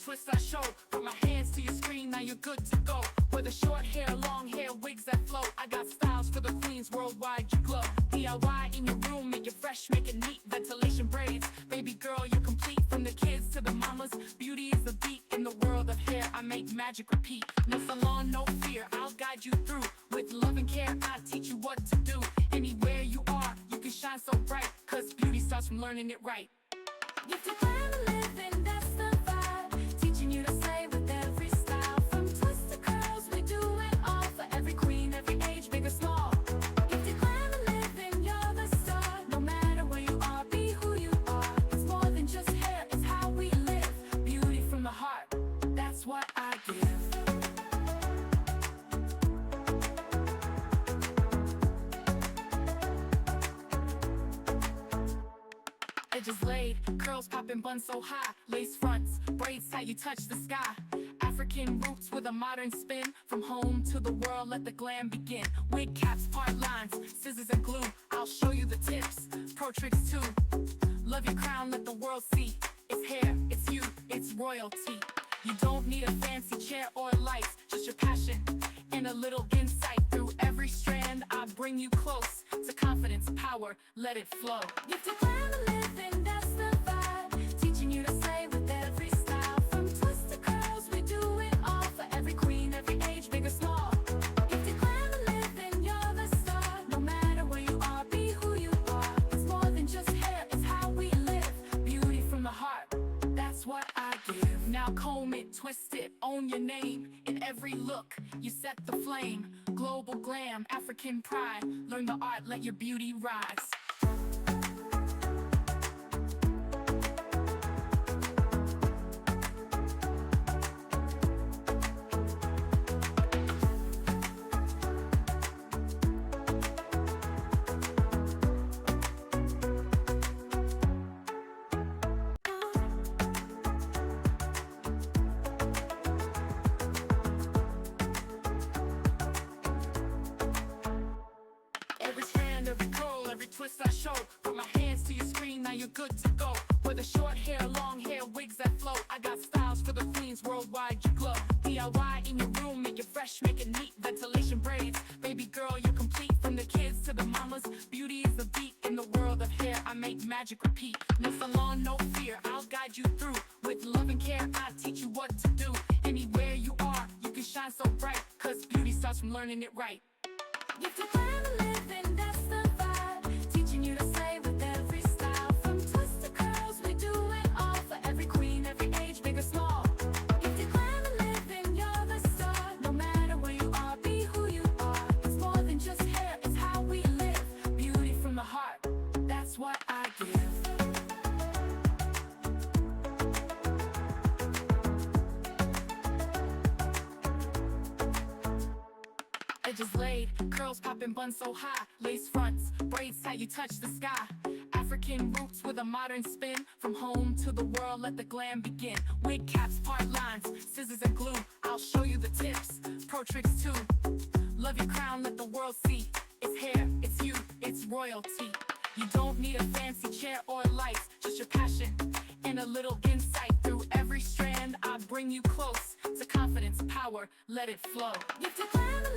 twist I show. Put my hands to your screen, now you're good to go. Whether short hair, long hair, wigs that flow, I got styles for the queens worldwide, you glow. DIY in your room, make it fresh, make it neat. Ventilation braids, baby girl, you're complete. From the kids to the mamas, beauty is the beat. In the world of hair, I make magic repeat. No salon, no fear, I'll guide you through. With love and care, I teach you what to do. Anywhere you are, you can shine so bright, cause beauty starts from learning it right. Gifted glamour living, that's the vibe. Teaching you to slay with every style. From twists to curls, we do it all. For every queen, every age, big or small. Gifted glamour living, you're the star. No matter where you are, be who you are. It's more than just hair, it's how we live. Beauty from the heart, that's what I give. Edges laid, curls popping, buns so high. Lace fronts, braids tight, you touch the sky. African roots with a modern spin. From home to the world, let the glam begin. Wig caps, part lines, scissors and glue. I'll show you the tips, pro tricks too. Love your crown, let the world see. It's hair, it's you, it's royalty. You don't need a fancy chair or lights, just your passion and a little insight. Through every strand, I bring you close to confidence, power, let it flow. Gifted glamour living, that's the vibe. Teaching you to slay with every style. From twists to curls, we do it all. For every queen, every age, big or small. Gifted glamour living, you're the star. No matter where you are, be who you are. It's more than just hair, it's how we live. Beauty from the heart, that's what I give. Now comb it, twist it, own your name. In every look, you set the flame. Global glam, African pride. Learn the art, let your beauty rise. Every strand, every curl, every twist I show. Put my hands to your screen, now you're good to go. Whether short hair, long hair, wigs that flow, I got styles for the queens worldwide, you glow. DIY in your room, make it fresh, make it neat. Ventilation braids, baby girl, you're complete. From the kids to the mamas, beauty is the beat. In the world of hair, I make magic repeat. No salon, no fear, I'll guide you through. With love and care, I teach you what to do. Anywhere you are, you can shine so bright, cause beauty starts from learning it right. Gifted glamour living, that's the vibe. Teaching you to slay with every style. From twists to curls, we do it all. For every queen, every age, big or small. Gifted glamour living, you're the star. No matter where you are, be who you are. It's more than just hair, it's how we live. Beauty from the heart, that's what I give. Edges laid, curls popping, buns so high. Lace fronts, braids tight, you touch the sky. African roots with a modern spin. From home to the world, let the glam begin. Wig caps, part lines, scissors and glue. I'll show you the tips, pro tricks too. Love your crown, let the world see. It's hair, it's you, it's royalty. You don't need a fancy chair or lights, just your passion and a little insight. Through every strand, I bring you close to confidence, power, let it flow. Gifted glamour